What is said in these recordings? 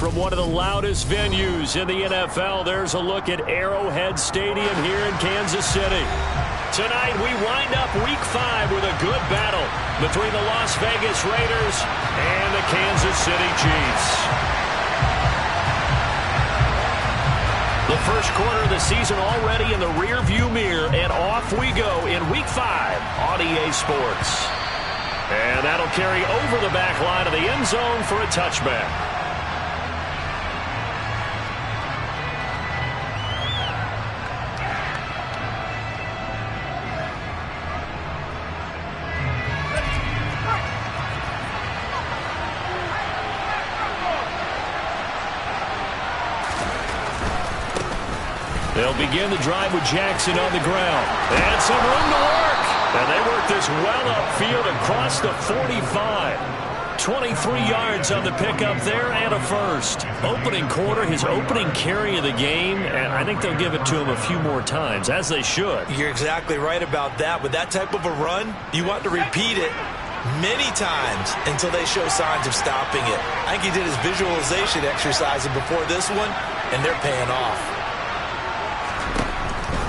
from one of the loudest venues in the NFL. There's a look at Arrowhead Stadium here in Kansas City. Tonight we wind up Week 5 with a good battle between the Las Vegas Raiders and the Kansas City Chiefs. The first quarter of the season already in the rearview mirror, and off we go in Week 5 on EA Sports. And that'll carry over the back line of the end zone for a touchback. They'll begin the drive with Jackson on the ground. And some room to work. And they work this well upfield across the 45. 23 yards on the pickup there and a first. Opening quarter, his opening carry of the game, and I think they'll give it to him a few more times, as they should. You're exactly right about that. With that type of a run, you want to repeat it many times until they show signs of stopping it. I think he did his visualization exercises before this one, and they're paying off.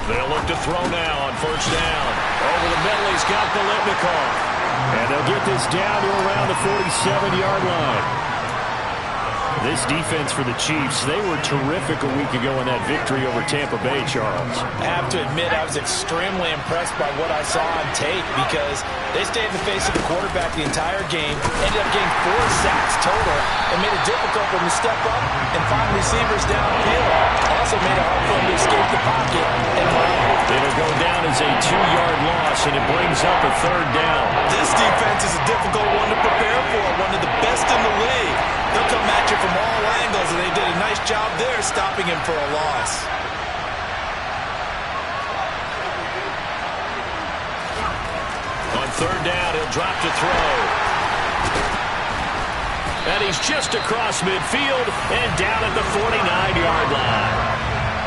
They'll look to throw now on first down. Over the middle, he's got Biletnikoff. And they'll get this down to around the 47-yard line. This defense for the Chiefs, they were terrific a week ago in that victory over Tampa Bay, Charles. I have to admit, I was extremely impressed by what I saw on tape because they stayed in the face of the quarterback the entire game, ended up getting 4 sacks total, and made it difficult for him to step up and find receivers downfield. Also made it hard for him to escape the pocket and run. It'll go down as a 2-yard loss, and it brings up a third down. This defense is a difficult one to prepare for, one of the best in the league. They'll come at you from all angles, and they did a nice job there stopping him for a loss. On third down, he'll drop to throw. And he's just across midfield and down at the 49-yard line.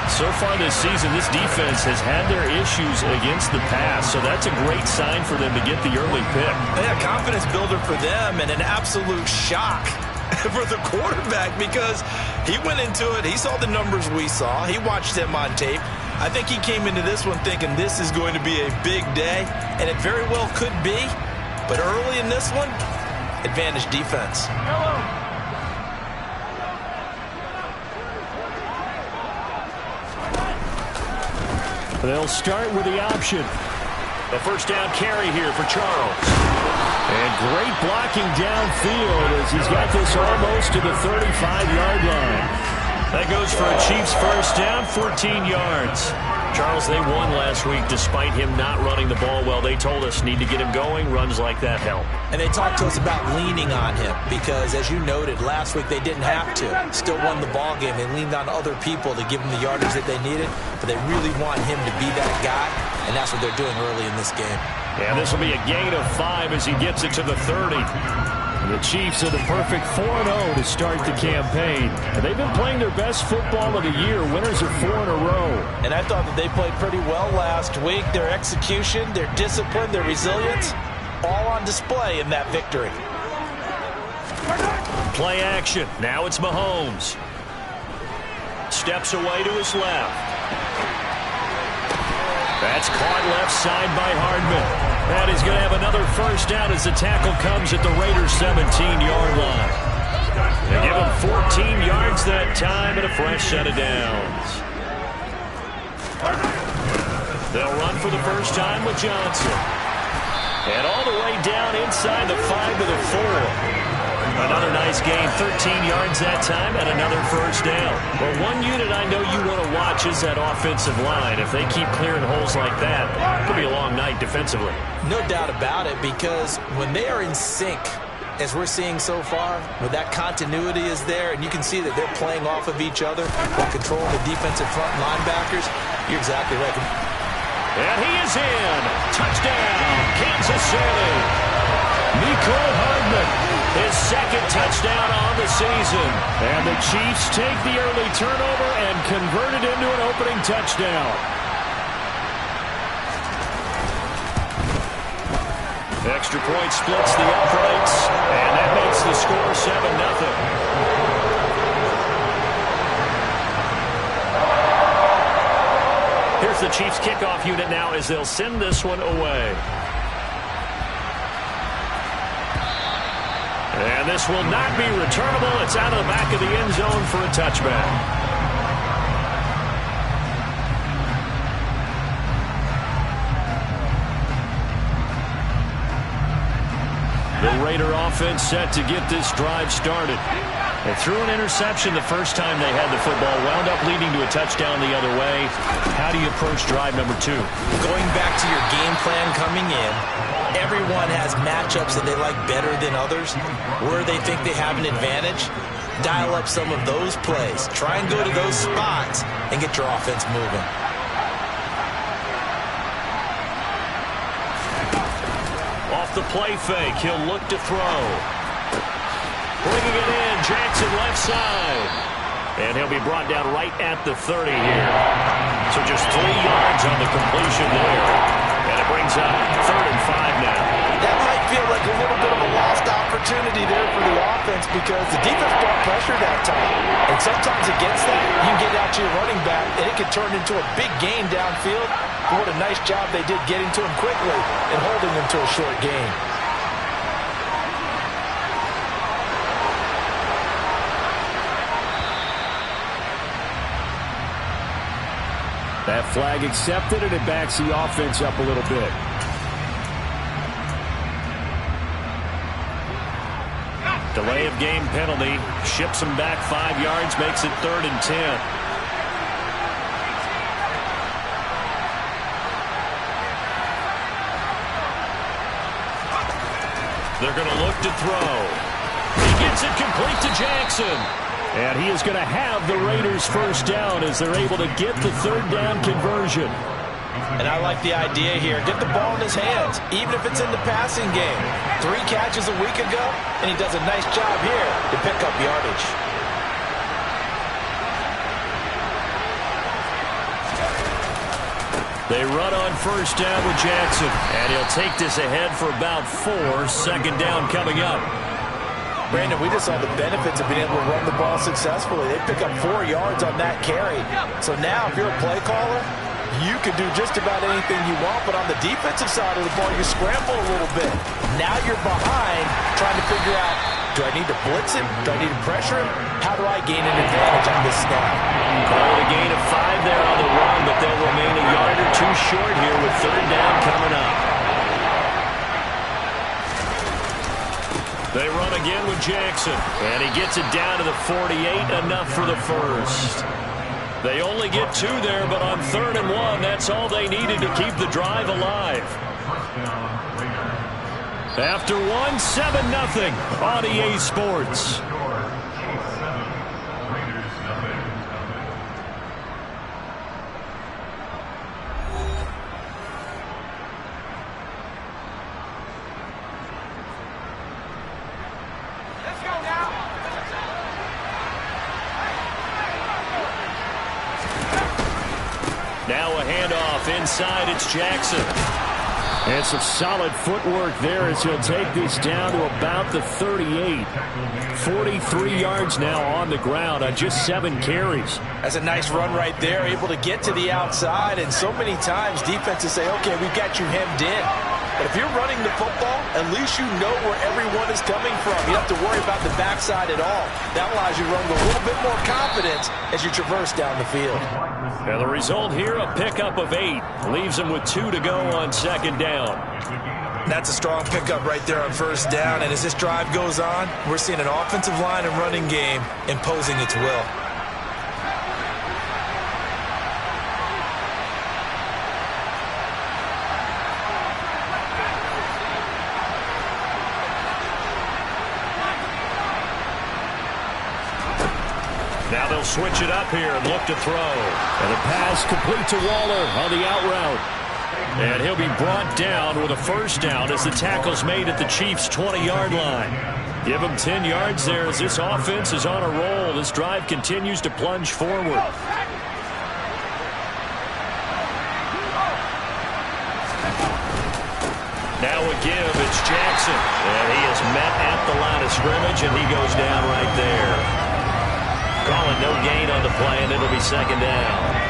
So far this season, this defense has had their issues against the pass, so that's a great sign for them to get the early pick. Yeah, confidence builder for them and an absolute shock for the quarterback because he went into it. He saw the numbers we saw. He watched them on tape. I think he came into this one thinking this is going to be a big day, and it very well could be. But early in this one, advantage defense. They'll start with the option. The first down carry here for Charles. And great blocking downfield as he's got this almost to the 35-yard line. That goes for a Chiefs first down, 14 yards. Charles, they won last week despite him not running the ball well. They told us need to get him going. Runs like that help. And they talked to us about leaning on him because, as you noted, last week they didn't have to. Still won the ball game. They leaned on other people to give them the yardage that they needed, but they really want him to be that guy, and that's what they're doing early in this game. Yeah, this will be a gain of 5 as he gets it to the 30. The Chiefs are the perfect 4-0 to start the campaign. And they've been playing their best football of the year. Winners of 4 in a row. And I thought that they played pretty well last week. Their execution, their discipline, their resilience, all on display in that victory. Play action. Now it's Mahomes. Steps away to his left. That's caught left side by Hardman. And he's going to have another first down as the tackle comes at the Raiders' 17-yard line. They give him 14 yards that time and a fresh set of downs. They'll run for the first time with Johnson. And all the way down inside the 5 to the 4. Another nice gain, 13 yards that time, and another first down. Well, one unit I know you want to watch is that offensive line. If they keep clearing holes like that, it could be a long night defensively. No doubt about it, because when they are in sync, as we're seeing so far, where that continuity is there, and you can see that they're playing off of each other while controlling the defensive front linebackers, you're exactly right. And he is in. Touchdown, Kansas City. Mecole Hardman, his second touchdown on the season. And the Chiefs take the early turnover and convert it into an opening touchdown. Extra point splits the uprights, and that makes the score 7-0. comes the Chiefs kickoff unit now as they'll send this one away. And this will not be returnable. It's out of the back of the end zone for a touchback. The Raider offense set to get this drive started. They threw an interception the first time they had the football, wound up leading to a touchdown the other way. How do you approach drive number 2? Going back to your game plan coming in, everyone has matchups that they like better than others, where they think they have an advantage. Dial up some of those plays. Try and go to those spots and get your offense moving. Off the play fake, he'll look to throw. Bringing it in, Jackson left side. And he'll be brought down right at the 30 here. So just 3 yards on the completion there. And it brings up 3rd and 5 now. That might feel like a little bit of a lost opportunity there for the offense because the defense brought pressure that time. And sometimes against that, you can get out to your running back, and it can turn into a big gain downfield. But what a nice job they did getting to him quickly and holding him to a short gain. That flag accepted, and it backs the offense up a little bit. Delay of game penalty. Ships him back 5 yards, makes it 3rd and 10. They're going to look to throw. He gets it complete to Jackson. And he is going to have the Raiders first down as they're able to get the 3rd down conversion. And I like the idea here. Get the ball in his hands, even if it's in the passing game. 3 catches a week ago, and he does a nice job here to pick up yardage. They run on first down with Jackson. And he'll take this ahead for about 4. 2nd down coming up. Brandon, we just saw the benefits of being able to run the ball successfully. They pick up 4 yards on that carry. So now, if you're a play caller, you can do just about anything you want. But on the defensive side of the ball, you scramble a little bit. Now you're behind trying to figure out, do I need to blitz him? Do I need to pressure him? How do I gain an advantage on this snap? Call it a gain of 5 there on the run, but they'll remain a yard or 2 short here with 3rd down coming up. They run again with Jackson, and he gets it down to the 48, enough for the first. They only get 2 there, but on 3rd and 1, that's all they needed to keep the drive alive. After 1, 7-0 on EA Sports. Now a handoff inside, it's Jackson. And some solid footwork there as he'll take this down to about the 38. 43 yards now on the ground on just 7 carries. That's a nice run right there, able to get to the outside. And so many times defenses say, okay, we've got you hemmed in. But if you're running the football, at least you know where everyone is coming from. You don't have to worry about the backside at all. That allows you to run with a little bit more confidence as you traverse down the field. And the result here, a pickup of 8. Leaves them with 2 to go on 2nd down. That's a strong pickup right there on 1st down. And as this drive goes on, we're seeing an offensive line and running game imposing its will. Now they'll switch it up here and look to throw. And a pass complete to Waller on the out route. And he'll be brought down with a 1st down as the tackle's made at the Chiefs' 20-yard line. Give him 10 yards there as this offense is on a roll. This drive continues to plunge forward. Now a give, it's Jackson. And he is met at the line of scrimmage, and he goes down right there. Calling no gain on the play, and it'll be 2nd down.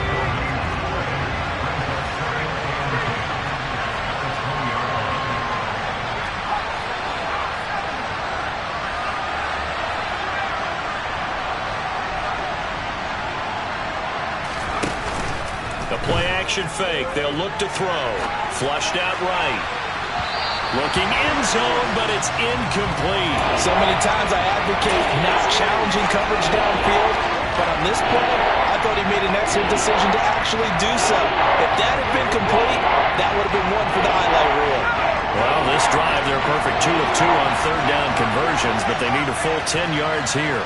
Motion fake. They'll look to throw. Flushed out right. Looking end zone, but it's incomplete. So many times I advocate not challenging coverage downfield, but on this play, I thought he made an excellent decision to actually do so. If that had been complete, that would have been one for the highlight reel. Well, this drive, they're perfect 2 of 2 on third down conversions, but they need a full 10 yards here.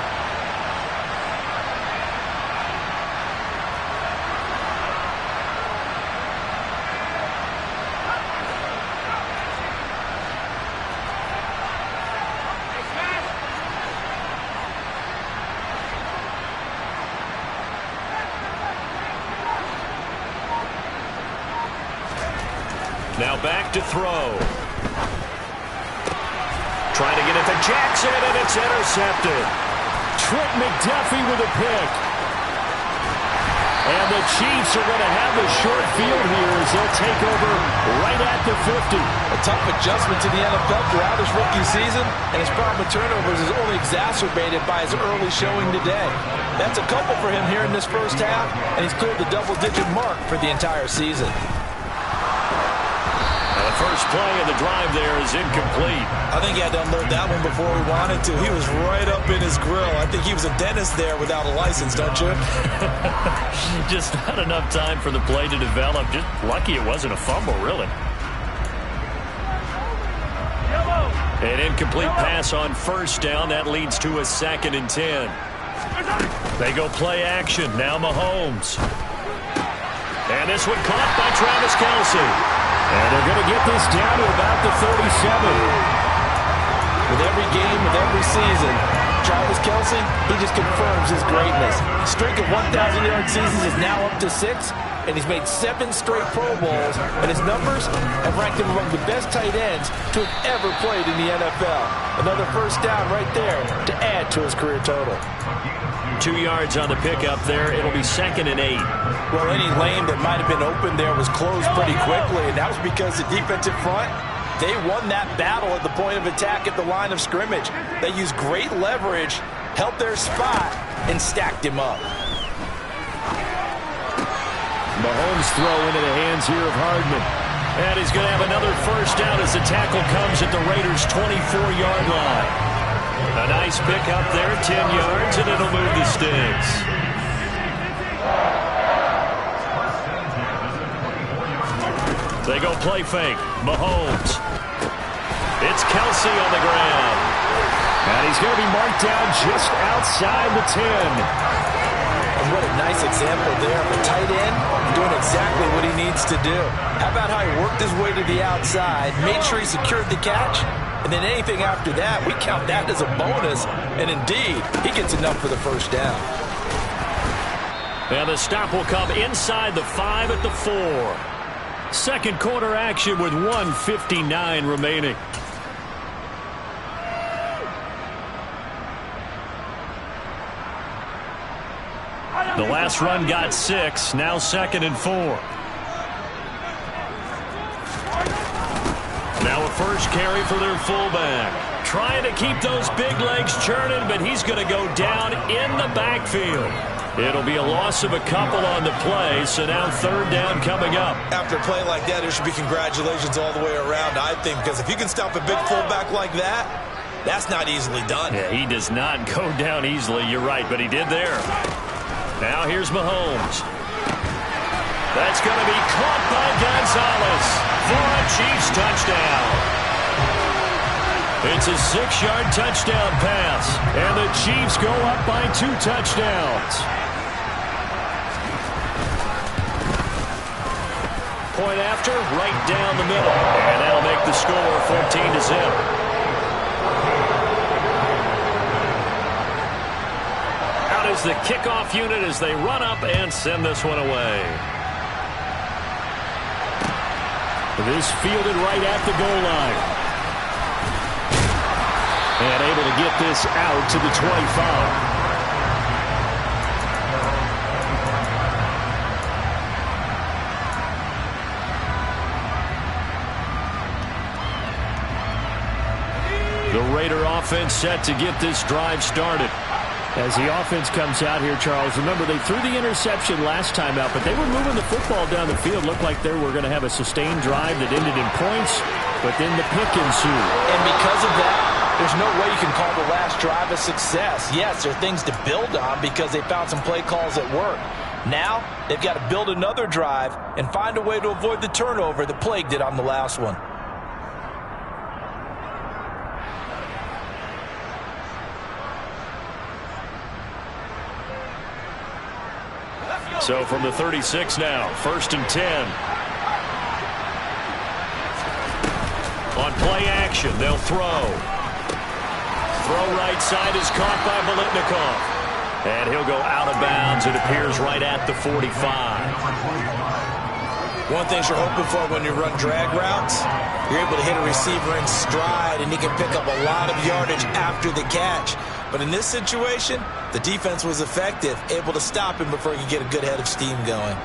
Now back to throw. Trying to get it to Jackson, and it's intercepted. Trent McDuffie with a pick. And the Chiefs are going to have the short field here as they'll take over right at the 50. A tough adjustment to the NFL throughout his rookie season, and his problem with turnovers is only exacerbated by his early showing today. That's a couple for him here in this first half, and he's cleared the double-digit mark for the entire season. The first play of the drive there is incomplete. I think he had to unload that one before he wanted to. He was right up in his grill. I think he was a dentist there without a license, don't you? Just not enough time for the play to develop. Just lucky it wasn't a fumble, really. An incomplete pass on first down. That leads to a 2nd and 10. They go play action. Now Mahomes. And this one caught by Travis Kelce. And they're going to get this down to about the 37. With every game, with every season, Travis Kelce, he just confirms his greatness. A streak of 1,000-yard seasons is now up to 6, and he's made 7 straight Pro Bowls, and his numbers have ranked him among the best tight ends to have ever played in the NFL. Another first down right there to add to his career total. 2 yards on the pickup there. It'll be 2nd and 8. Well, any lane that might have been open there was closed pretty quickly, and that was because the defensive front, they won that battle at the point of attack at the line of scrimmage. They used great leverage, held their spot, and stacked him up. Mahomes throw into the hands here of Hardman. And he's going to have another first down as the tackle comes at the Raiders' 24-yard line. A nice pickup there, 10 yards, and it'll move the sticks. They go play fake. Mahomes. It's Kelce on the ground. And he's going to be marked down just outside the 10. And what a nice example there of a tight end doing exactly what he needs to do. How about how he worked his way to the outside, made sure he secured the catch, and then anything after that, we count that as a bonus. And indeed, he gets enough for the first down. And the stop will come inside the 5 at the 4. Second quarter action with 1:59 remaining. The last run got 6. Now 2nd and 4. Now a first carry for their fullback. Trying to keep those big legs churning, but he's going to go down in the backfield. It'll be a loss of a couple on the play, so now 3rd down coming up. After a play like that, there should be congratulations all the way around, I think, because if you can stop a big fullback like that, that's not easily done. Yeah, he does not go down easily, you're right, but he did there. Now here's Mahomes. That's going to be caught by Gonzalez for a Chiefs touchdown. It's a 6-yard touchdown pass, and the Chiefs go up by 2 touchdowns. Point after, right down the middle, and that'll make the score 14-0. Out is the kickoff unit as they run up and send this one away. This fielded right at the goal line. And able to get this out to the 25. The Raider offense set to get this drive started. As the offense comes out here, Charles, remember they threw the interception last time out, but they were moving the football down the field. Looked like they were going to have a sustained drive that ended in points, but then the pick ensued. And because of that, there's no way you can call the last drive a success. Yes, there are things to build on because they found some play calls that work. Now, they've got to build another drive and find a way to avoid the turnover that plagued it on the last one. So from the 36 now, 1st and 10. On play action, they'll throw. Throw right side is caught by Biletnikoff. And he'll go out of bounds. It appears right at the 45. One thing you're hoping for when you run drag routes, you're able to hit a receiver in stride, and he can pick up a lot of yardage after the catch. But in this situation, the defense was effective, able to stop him before he could get a good head of steam going.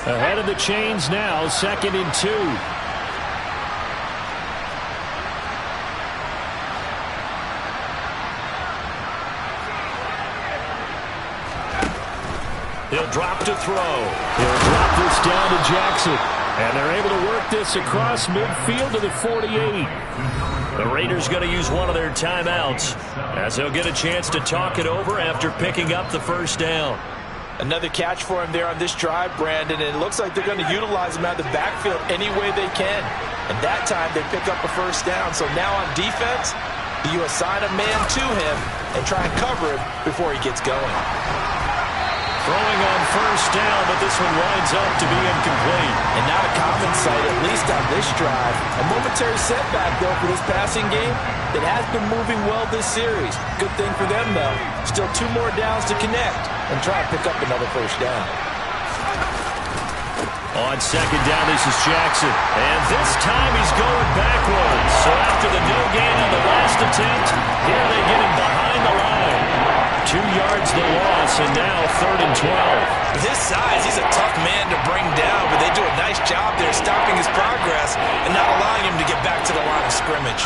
Ahead of the chains now, 2nd and 2. He'll drop to throw. He'll drop this down to Jackson. And they're able to work this across midfield to the 48. The Raiders going to use one of their timeouts as they'll get a chance to talk it over after picking up the first down. Another catch for him there on this drive, Brandon, and it looks like they're going to utilize him out of the backfield any way they can. And that time they pick up a first down. So now on defense, you assign a man to him and try and cover him before he gets going. Throwing on first down, but this one winds up to be incomplete. And not a common sight, at least on this drive. A momentary setback, though, for this passing game that has been moving well this series. Good thing for them, though. Still 2 more downs to connect and try and pick up another first down. On 2nd down, this is Jackson. And this time he's going backwards. So after the no gain on the last attempt, here they get him behind the line. 2 yards the loss, and now 3rd and 12. With his size, he's a tough man to bring down, but they do a nice job there stopping his progress and not allowing him to get back to the line of scrimmage.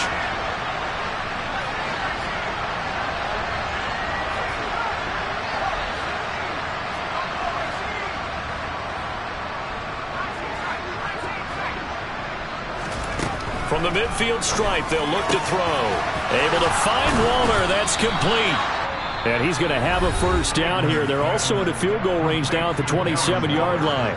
From the midfield stripe, they'll look to throw. Able to find Waller. That's complete. And he's going to have a first down here. They're also in a field goal range now at the 27-yard line.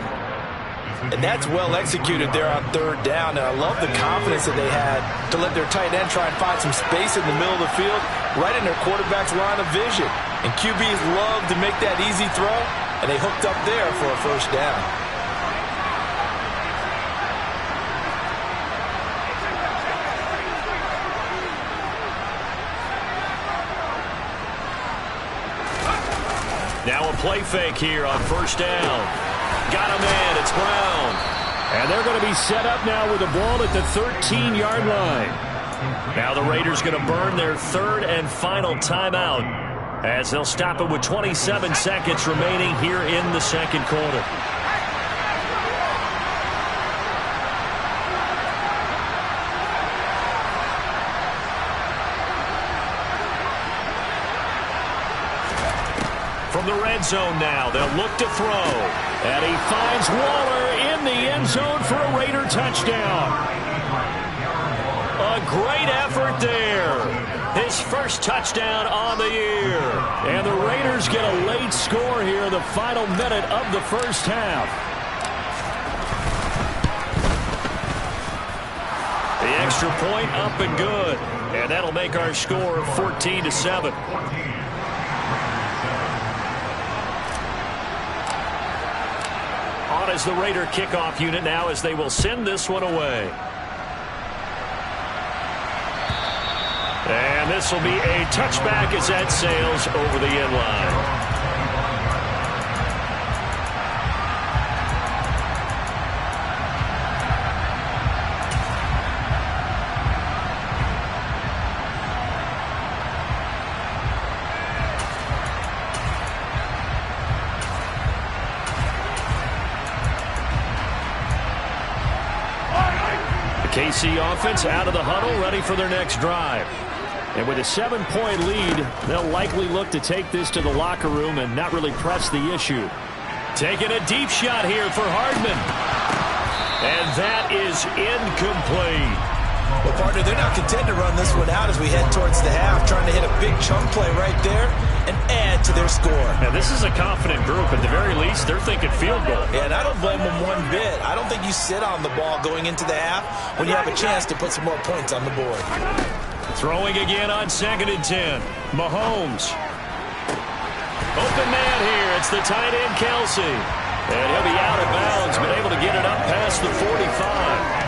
And that's well executed there on 3rd down. And I love the confidence that they had to let their tight end try and find some space in the middle of the field, right in their quarterback's line of vision. And QBs love to make that easy throw, and they hooked up there for a first down. Now a play fake here on first down. Got a man. It's Brown. And they're going to be set up now with the ball at the 13-yard line. Now the Raiders going to burn their 3rd and final timeout as they'll stop it with 27 seconds remaining here in the 2nd quarter. From the red zone now, they'll look to throw. And he finds Waller in the end zone for a Raider touchdown. A great effort there. His first touchdown on the year. And the Raiders get a late score here in the final minute of the first half. The extra point up and good. And that'll make our score 14-7. As the Raider kickoff unit now as they will send this one away. And this will be a touchback as that sails over the end line. KC offense out of the huddle, ready for their next drive. And with a 7-point lead, they'll likely look to take this to the locker room and not really press the issue. Taking a deep shot here for Hardman. And that is incomplete. Well, partner, they're not content to run this one out as we head towards the half, trying to hit a big chunk play right there and add to their score. Now, this is a confident group. At the very least, they're thinking field goal. Yeah, and I don't blame them one bit. I don't think you sit on the ball going into the half when you have a chance to put some more points on the board. Throwing again on 2nd and 10. Mahomes. Open man here. It's the tight end, Kelsey. And he'll be out of bounds, but able to get it up past the 45.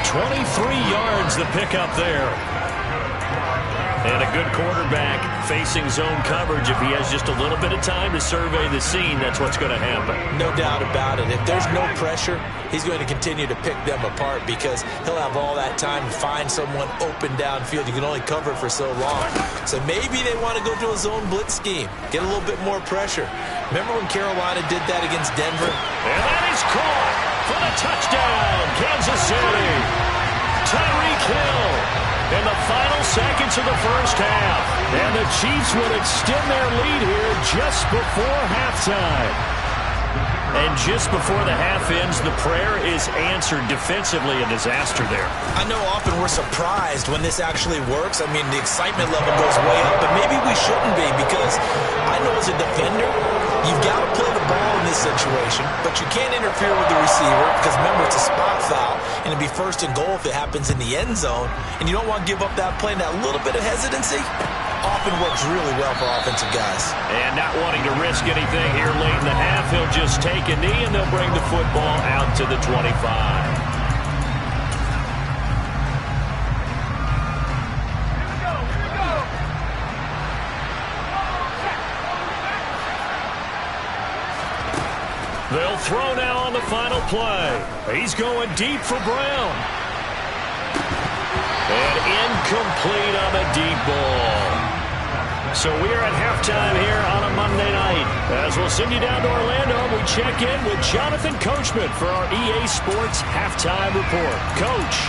23 yards the pickup there. And a good quarterback facing zone coverage. If he has just a little bit of time to survey the scene, that's what's going to happen. No doubt about it. If there's no pressure, he's going to continue to pick them apart because he'll have all that time to find someone open downfield. You can only cover for so long. So maybe they want to go to a zone blitz scheme, get a little bit more pressure. Remember when Carolina did that against Denver? And that is caught for the touchdown, Kansas City. Tyreek Hill in the final seconds of the first half. And the Chiefs will extend their lead here just before halftime. And just before the half ends, the prayer is answered. Defensively, a disaster there. I know often we're surprised when this actually works. I mean, the excitement level goes way up, but maybe we shouldn't be because I know as a defender, you've got to play the ball in this situation, but you can't interfere with the receiver because, remember, it's a spot foul, and it'd be 1st and goal if it happens in the end zone, and you don't want to give up that play and that little bit of hesitancy. Often works really well for offensive guys. And not wanting to risk anything here late in the half, he'll just take a knee and they'll bring the football out to the 25. They'll throw now on the final play. He's going deep for Brown. And incomplete on the deep ball. So we are at halftime here on a Monday night. As we'll send you down to Orlando, we check in with Jonathan Coachman for our EA Sports Halftime Report. Coach.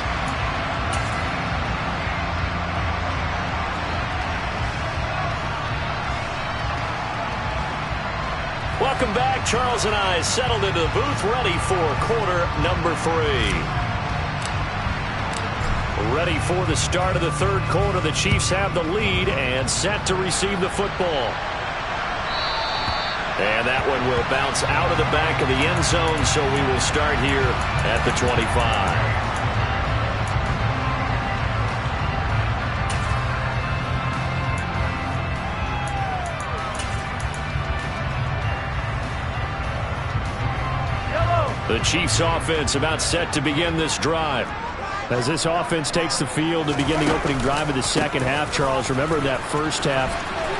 Welcome back. Charles and I settled into the booth, ready for quarter number 3. Ready for the start of the third quarter. The Chiefs have the lead and set to receive the football. And that one will bounce out of the back of the end zone, so we will start here at the 25. The Chiefs offense about set to begin this drive. As this offense takes the field to begin the opening drive of the second half, Charles, remember that first half,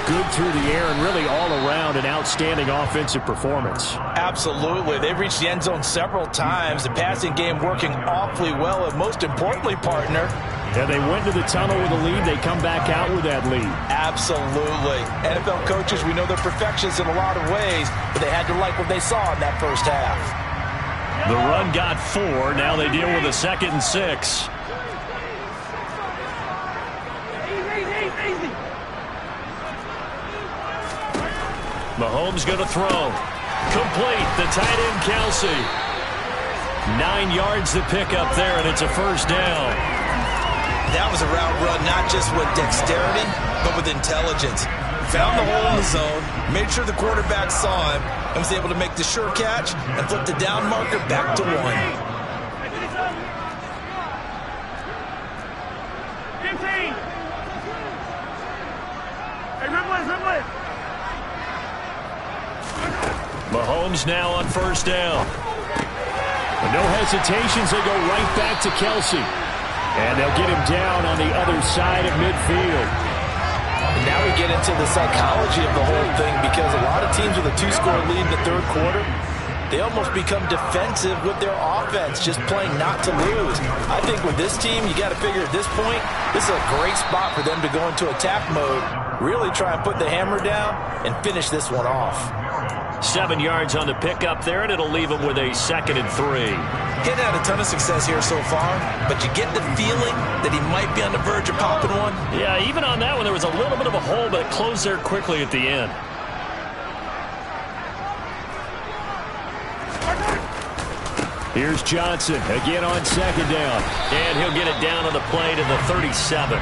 good through the air and really all around an outstanding offensive performance. Absolutely. They've reached the end zone several times. The passing game working awfully well, and most importantly, partner, yeah, they went to the tunnel with a lead. They come back out with that lead. Absolutely. NFL coaches, we know they're perfectionists in a lot of ways, but they had to like what they saw in that first half. The run got 4. Now they deal with a 2nd and 6. Mahomes going to throw. Complete. The tight end, Kelsey. 9 yards to pick up there, and it's a first down. That was a route run, not just with dexterity, but with intelligence. Found the hole in the zone, made sure the quarterback saw him, and was able to make the sure catch and flip the down marker back to 1. 15. Hey, rip. Mahomes now on first down. And no hesitations, they go right back to Kelsey. And they'll get him down on the other side of midfield. And now we get into the psychology of the whole thing because a lot of teams with a 2-score lead in the third quarter, they almost become defensive with their offense, just playing not to lose. I think with this team, you got to figure at this point, this is a great spot for them to go into attack mode, really try and put the hammer down and finish this one off. 7 yards on the pickup there, and it'll leave him with a 2nd and 3. He's had a ton of success here so far, but you get the feeling that he might be on the verge of popping one. Yeah, even on that one, there was a little bit of a hole, but it closed there quickly at the end. Here's Johnson again on 2nd down, and he'll get it down on the play to the 37.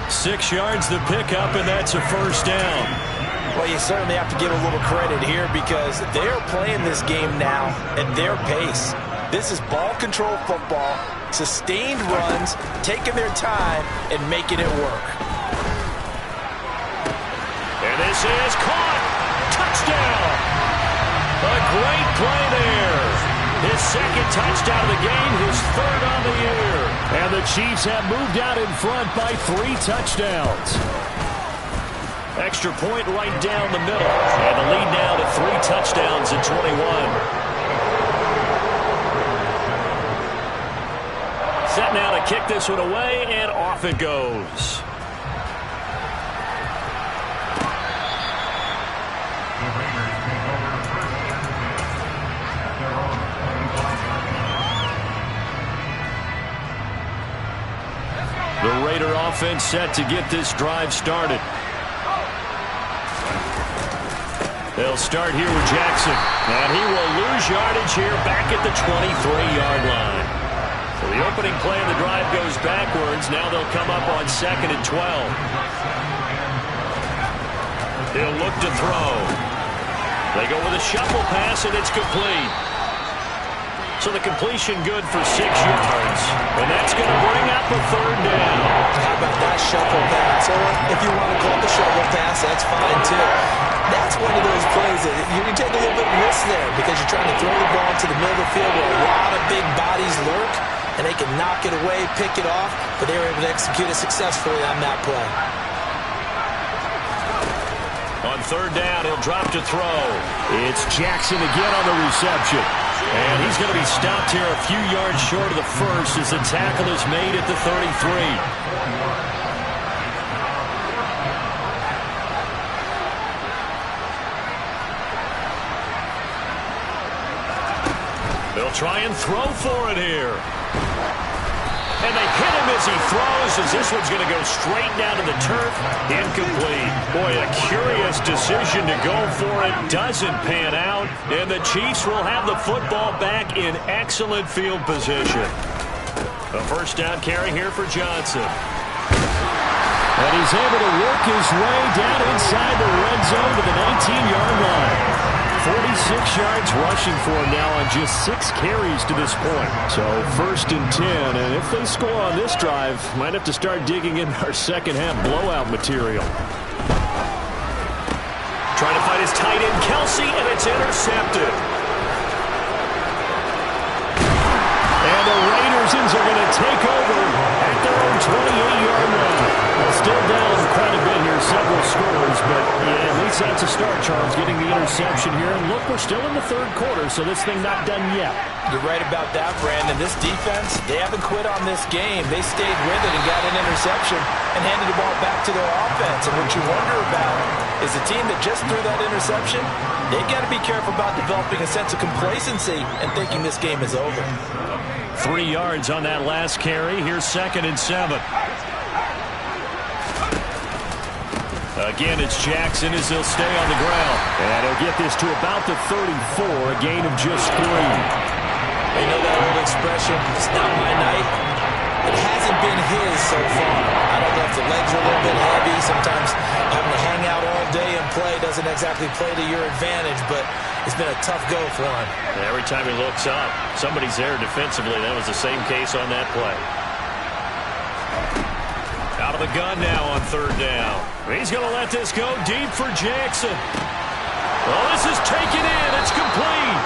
6 yards the pickup, and that's a 1st down. Well, you certainly have to give a little credit here because they're playing this game now at their pace. This is ball control football, sustained runs, taking their time and making it work. And this is caught. Touchdown. A great play there. His 2nd touchdown of the game, his 3rd on the year. And the Chiefs have moved out in front by 3 touchdowns. Extra point right down the middle. And the lead now to 3 touchdowns at 21. Set now to kick this one away, and off it goes. The Raider offense set to get this drive started. They'll start here with Jackson, and he will lose yardage here back at the 23-yard line. So the opening play of the drive goes backwards. Now they'll come up on 2nd and 12. He'll look to throw. They go with a shuffle pass, and it's complete. So the completion good for 6 yards. And that's going to bring up a 3rd down. How about that shuffle pass? Or if you want to call it the shovel pass, that's fine too. That's one of those plays that you take a little bit of risk there because you're trying to throw the ball into the middle of the field where a lot of big bodies lurk, and they can knock it away, pick it off, but they were able to execute it successfully on that play. On 3rd down, he'll drop to throw. It's Jackson again on the reception. And he's going to be stopped here a few yards short of the 1st as the tackle is made at the 33. They'll try and throw for it here. And they hit him as he throws, as this one's going to go straight down to the turf. Incomplete. Boy, a curious decision to go for it. Doesn't pan out. And the Chiefs will have the football back in excellent field position. A 1st down carry here for Johnson. And he's able to work his way down inside the red zone to the 19-yard line. 46 yards rushing for him now on just 6 carries to this point. So 1st and 10, and if they score on this drive, might have to start digging in our second-half blowout material. Trying to find his tight end, Kelsey, and it's intercepted. And the Raiders are going to take over at their own 28-yard line. Still down quite a bit here, several scores, but yeah, at least that's a start, Charles, getting the interception here. And look, we're still in the 3rd quarter, so this thing not done yet. You're right about that, Brandon. This defense, they haven't quit on this game. They stayed with it and got an interception and handed the ball back to their offense. And what you wonder about is the team that just threw that interception, they got to be careful about developing a sense of complacency and thinking this game is over. 3 yards on that last carry. Here's 2nd and 7. Again, it's Jackson as he'll stay on the ground. And he'll get this to about the 34, a gain of just 3. You know that old expression, it's not my night. It hasn't been his so far. I don't know if the legs are a little bit heavy. Sometimes having to hang out all day and play doesn't exactly play to your advantage, but it's been a tough go for him. Every time he looks up, somebody's there defensively. That was the same case on that play. Out of the gun now on 3rd down. He's going to let this go deep for Jackson. Well, this is taken in. It's complete.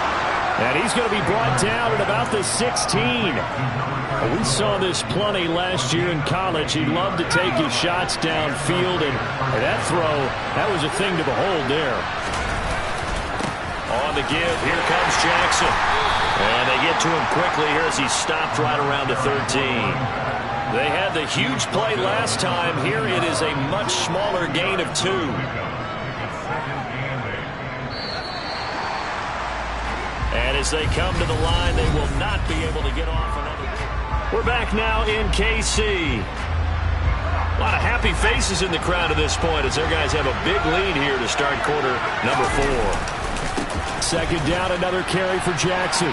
And he's going to be brought down at about the 16. We saw this plenty last year in college. He loved to take his shots downfield, and that throw, that was a thing to behold there. On the give, here comes Jackson. And they get to him quickly here as he's stopped right around the 13. They had the huge play last time. Here it is a much smaller gain of 2. as they come to the line, they will not be able to get off another. We're back now in KC. A lot of happy faces in the crowd at this point as their guys have a big lead here to start quarter number 4. Second down, another carry for Jackson.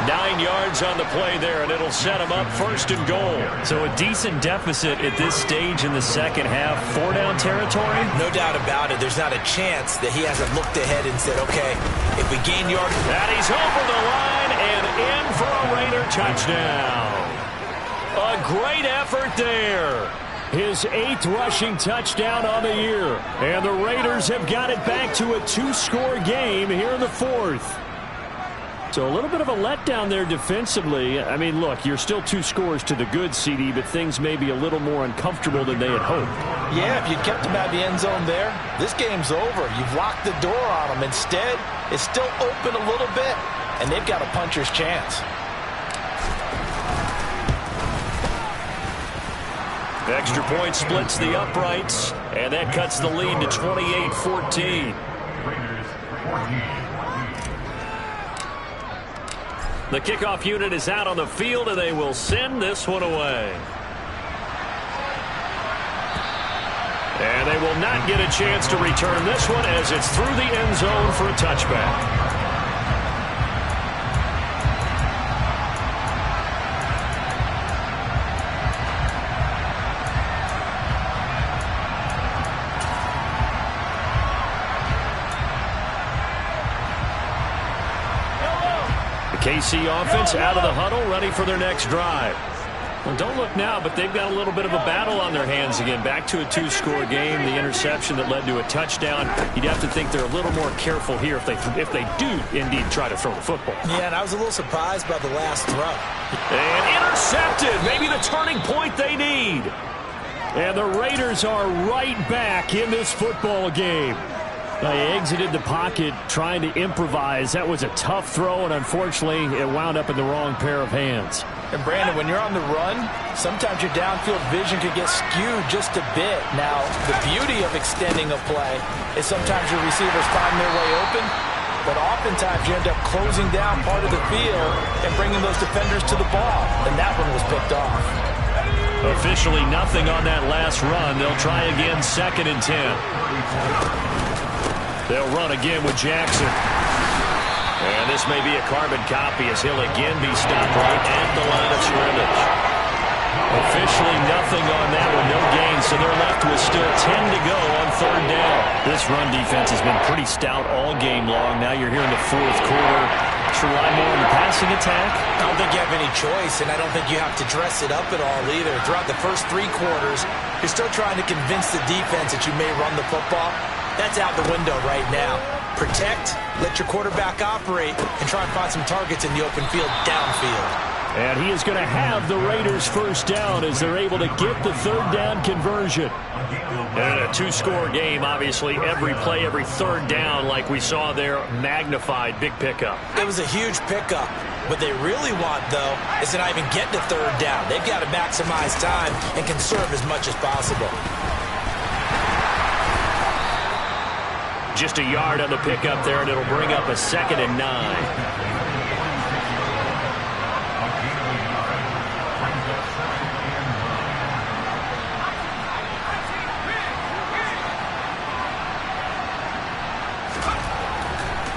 9 yards on the play there, and it'll set him up first and goal. So a decent deficit at this stage in the second half. 4-down territory? No doubt about it. There's not a chance that he hasn't looked ahead and said, okay, if we gain yardage. And he's over the line and in for a Raider touchdown. A great effort there. His 8th rushing touchdown on the year. And the Raiders have got it back to a 2-score game here in the 4th. So a little bit of a letdown there defensively. I mean, look, you're still 2 scores to the good, CD, but things may be a little more uncomfortable than they had hoped. Yeah, if you kept him out of the end zone there, this game's over. You've locked the door on him. Instead, it's still open a little bit, and they've got a puncher's chance. Extra point splits the uprights, and that cuts the lead to 28-14. The kickoff unit is out on the field, and they will send this one away. And they will not get a chance to return this one as it's through the end zone for a touchback. KC offense out of the huddle, ready for their next drive. Well, don't look now, but they've got a little bit of a battle on their hands again. Back to a 2-score game. The interception that led to a touchdown. You'd have to think they're a little more careful here if they do indeed try to throw the football. Yeah, and I was a little surprised by the last throw. And intercepted. Maybe the turning point they need. And the Raiders are right back in this football game. They exited the pocket trying to improvise. That was a tough throw, and unfortunately, it wound up in the wrong pair of hands. And, Brandon, when you're on the run, sometimes your downfield vision could get skewed just a bit. Now, the beauty of extending a play is sometimes your receivers find their way open, but oftentimes you end up closing down part of the field and bringing those defenders to the ball, and that one was picked off. Officially nothing on that last run. They'll try again, 2nd and 10. They'll run again with Jackson. And this may be a carbon copy as he'll again be stopped right at the line of scrimmage. Officially nothing on that one, no gain, so they're left with still 10 to go on 3rd down. This run defense has been pretty stout all game long. Now you're here in the 4th quarter. Should rely more on the passing attack? I don't think you have any choice, and I don't think you have to dress it up at all either. Throughout the first 3 quarters, you're still trying to convince the defense that you may run the football. That's out the window right now. Protect, let your quarterback operate, and try and find some targets in the open field downfield. And he is going to have the Raiders' first down as they're able to get the 3rd down conversion. And a 2-score game, obviously, every play, every 3rd down, like we saw there, magnified, big pickup. It was a huge pickup. What they really want, though, is to not even get to 3rd down. They've got to maximize time and conserve as much as possible. Just a yard on the pickup there, and it'll bring up a 2nd and 9.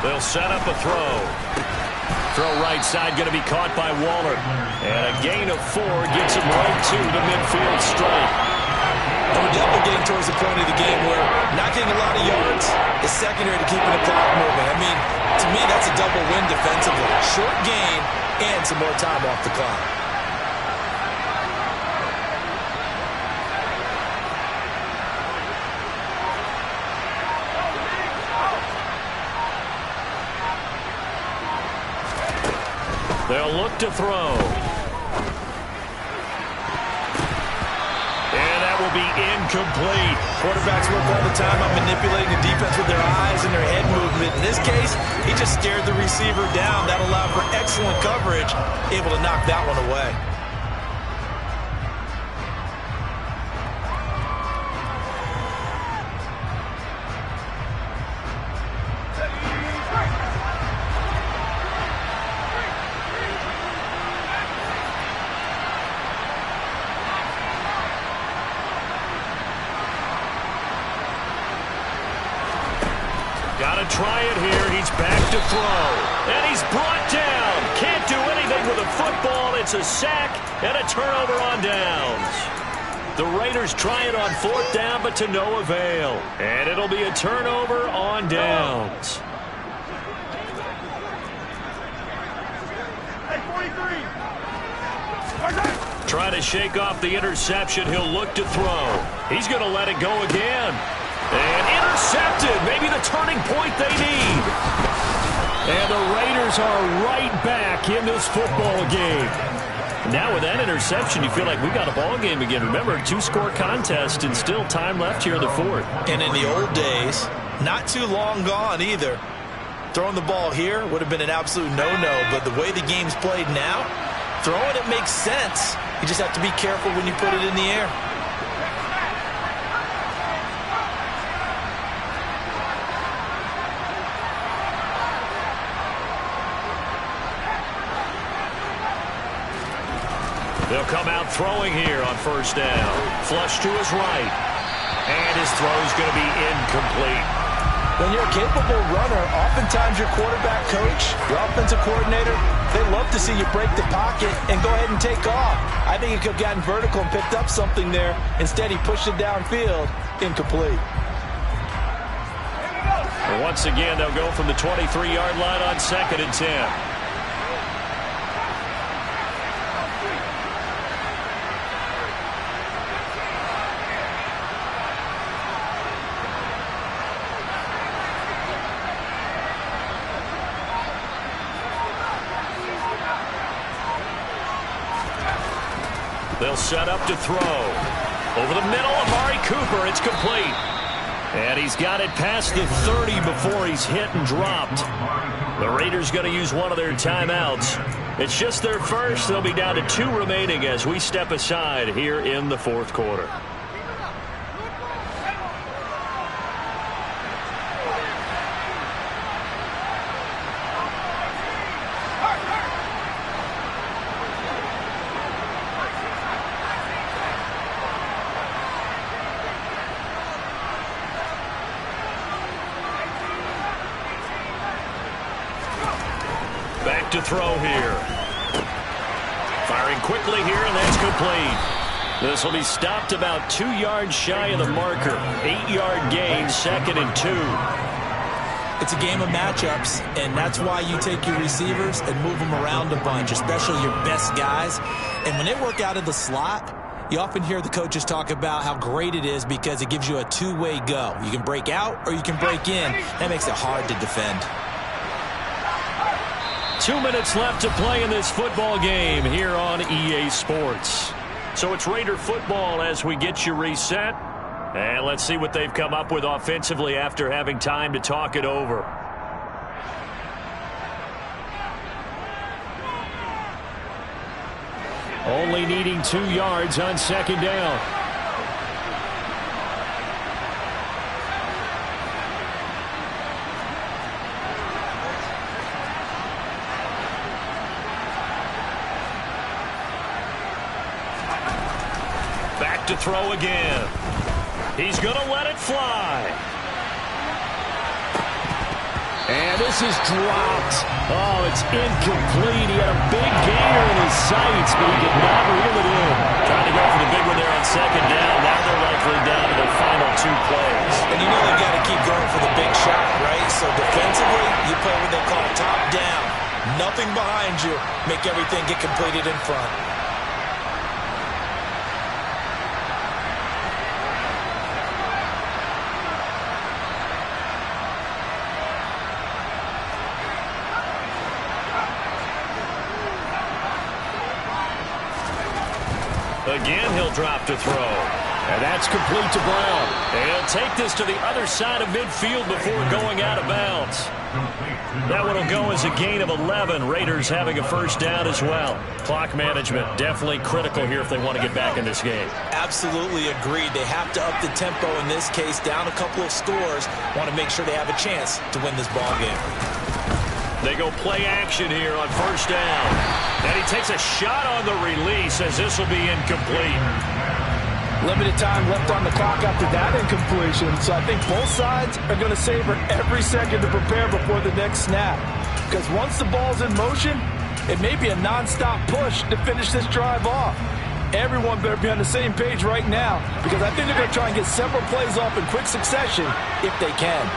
They'll set up a throw. Throw right side, going to be caught by Waller. And a gain of 4 gets him right to the midfield strike. And we're definitely getting towards the point of the game where not getting a lot of yards is secondary to keeping the clock moving. I mean, to me, that's a double win defensively. Short gain and some more time off the clock. They'll look to throw. Will be incomplete. Quarterbacks work all the time on manipulating the defense with their eyes and their head movement. In this case, he just stared the receiver down. That allowed for excellent coverage, able to knock that one away. try it here. He's back to throw. And he's brought down. Can't do anything with a football. It's a sack and a turnover on downs. The Raiders try it on 4th down, but to no avail. And it'll be a turnover on downs. Hey, 43. Trying to shake off the interception. He'll look to throw. He's going to let it go again. And intercepted. Maybe the turning point they need. And the Raiders are right back in this football game. Now with that interception, you feel like we got a ball game again. Remember, 2-score contest and still time left here in the 4th. And in the old days, not too long gone either. Throwing the ball here would have been an absolute no-no, but the way the game's played now, throwing it makes sense. You just have to be careful when you put it in the air. They'll come out throwing here on 1st down. Flush to his right. And his throw's going to be incomplete. When you're a capable runner, oftentimes your quarterback coach, your offensive coordinator, they love to see you break the pocket and go ahead and take off. I think he could have gotten vertical and picked up something there. Instead, he pushed it downfield. Incomplete. And once again, they'll go from the 23-yard line on 2nd and 10. They'll set up to throw. Over the middle, Amari Cooper. It's complete. And he's got it past the 30 before he's hit and dropped. The Raiders going to use one of their timeouts. It's just their first. They'll be down to 2 remaining as we step aside here in the 4th quarter. Back to throw here. Firing quickly here, and that's complete. This will be stopped about 2 yards shy of the marker. 8-yard gain, 2nd and 2. It's a game of matchups, and that's why you take your receivers and move them around a bunch, especially your best guys. And when they work out of the slot, you often hear the coaches talk about how great it is because it gives you a two-way go. You can break out or you can break in. That makes it hard to defend. 2 minutes left to play in this football game here on EA Sports. So it's Raider football as we get you reset. And let's see what they've come up with offensively after having time to talk it over. Only needing 2 yards on 2nd down. Back to throw again. He's going to let it fly. And this is dropped. Oh, it's incomplete. He had a big gainer in his sights, but he did not reel it in. Trying to go for the big one there on 2nd down. Now they're likely down to their final 2 plays. And you know they've got to keep going for the big shot, right? So defensively, you play what they call top down. Nothing behind you. Make everything get completed in front. Again, he'll drop to throw. And that's complete to Brown. And he'll take this to the other side of midfield before going out of bounds. That one will go as a gain of 11. Raiders having a first down as well. Clock management definitely critical here if they want to get back in this game. Absolutely agreed. They have to up the tempo in this case, down a couple of scores. Want to make sure they have a chance to win this ball game. They go play action here on first down. And he takes a shot on the release as this will be incomplete. Limited time left on the clock after that incompletion, so I think both sides are going to savor every second to prepare before the next snap. Because once the ball's in motion, it may be a nonstop push to finish this drive off. Everyone better be on the same page right now, because I think they're going to try and get several plays off in quick succession if they can.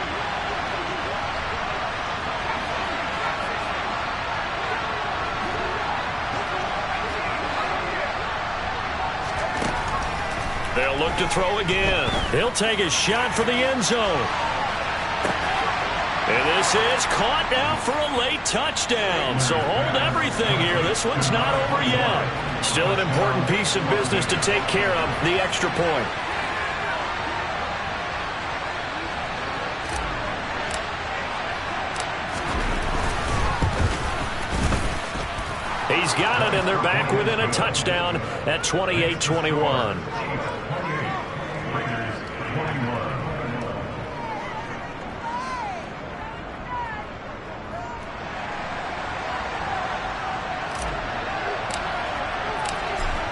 They'll look to throw again. He'll take a shot for the end zone. And this is caught now for a late touchdown. So hold everything here. This one's not over yet. Still an important piece of business to take care of, the extra point. He's got it, and they're back within a touchdown at 28-21.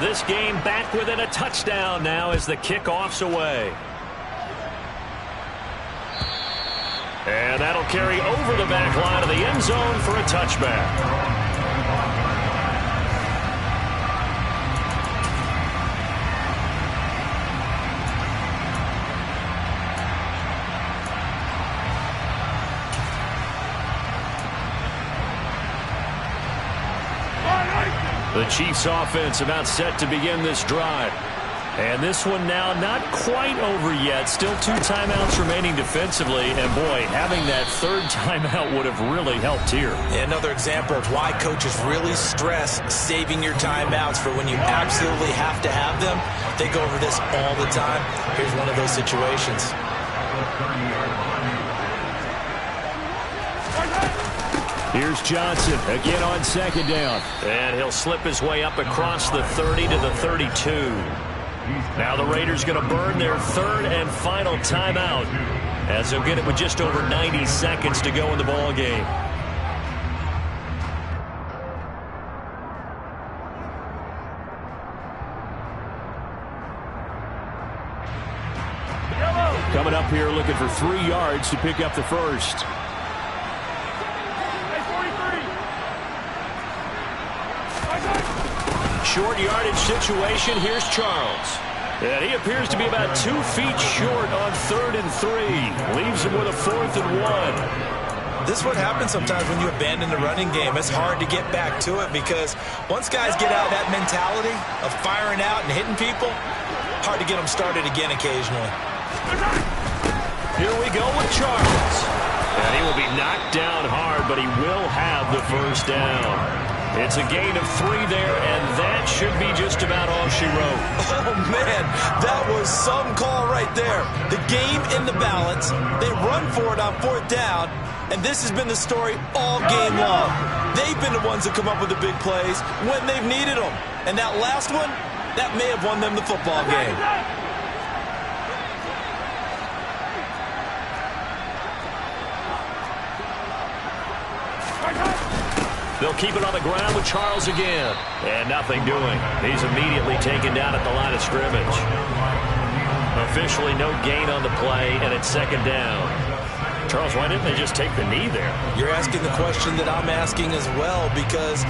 This game back within a touchdown now as the kickoff's away. And that'll carry over the back line of the end zone for a touchback. The Chiefs offense about set to begin this drive. And this one now not quite over yet. Still 2 timeouts remaining defensively. And boy, having that third timeout would have really helped here. Another example of why coaches really stress saving your timeouts for when you absolutely have to have them. They go over this all the time. Here's one of those situations. Here's Johnson again on second down. And he'll slip his way up across the 30 to the 32. Now the Raiders going to burn their third and final timeout as they'll get it with just over 90 seconds to go in the ball game. Coming up here looking for 3 yards to pick up the first. Short yardage situation. Here's Charles. And he appears to be about 2 feet short on 3rd and 3. Leaves him with a 4th and 1. This is what happens sometimes when you abandon the running game. It's hard to get back to it because once guys get out of that mentality of firing out and hitting people, hard to get them started again occasionally. Here we go with Charles. And he will be knocked down hard, but he will have the first down. It's a gain of 3 there, and that should be just about all she wrote. Oh, man, that was some call right there. The game in the balance. They run for it on 4th down, and this has been the story all game long. They've been the ones that come up with the big plays when they've needed them. And that last one, that may have won them the football game. They'll keep it on the ground with Charles again. And nothing doing. He's immediately taken down at the line of scrimmage. Officially no gain on the play, and it's 2nd down. Charles, why didn't they just take the knee there? You're asking the question that I'm asking as well, because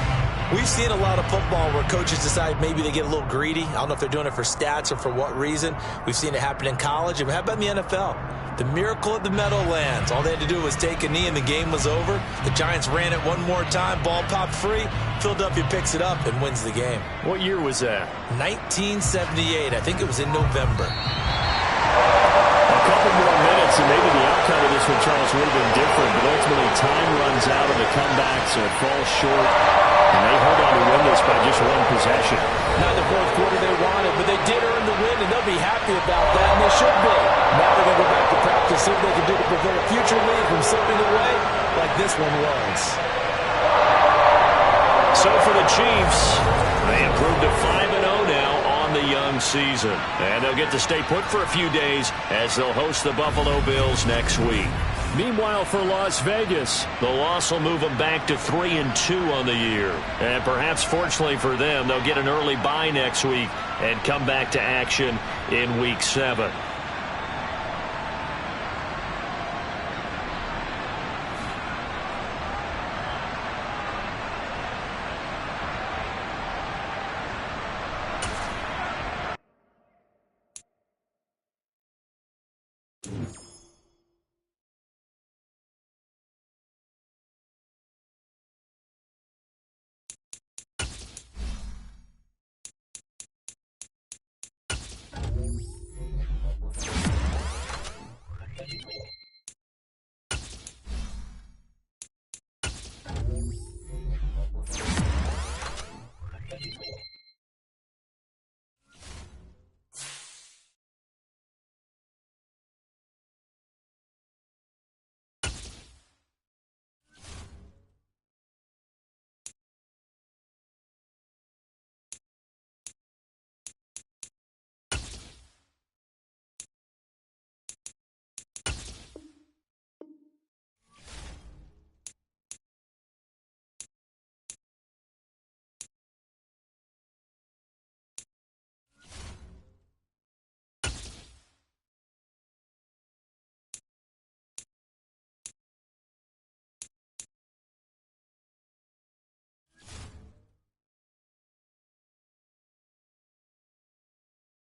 we've seen a lot of football where coaches decide maybe they get a little greedy. I don't know if they're doing it for stats or for what reason. We've seen it happen in college. And how about in the NFL? The miracle of the Meadowlands. All they had to do was take a knee and the game was over. The Giants ran it one more time. Ball popped free. Philadelphia picks it up and wins the game. What year was that? 1978. I think it was in November. A couple more minutes and maybe the outcome of this one, Charles, would have been different. But ultimately time runs out on the comeback, so it falls short. And they hold on to win this by just 1 possession. Not the 4th quarter they wanted, but they did earn the win, and they'll be happy about that, and they should be. Now they're going to go back to practice, see what they can do to prevent a future lead from slipping away like this one was. So for the Chiefs, they improved to 5-0 now on the young season. And they'll get to stay put for a few days as they'll host the Buffalo Bills next week. Meanwhile, for Las Vegas, the loss will move them back to 3-2 on the year. And perhaps fortunately for them, they'll get an early bye next week and come back to action in Week 7.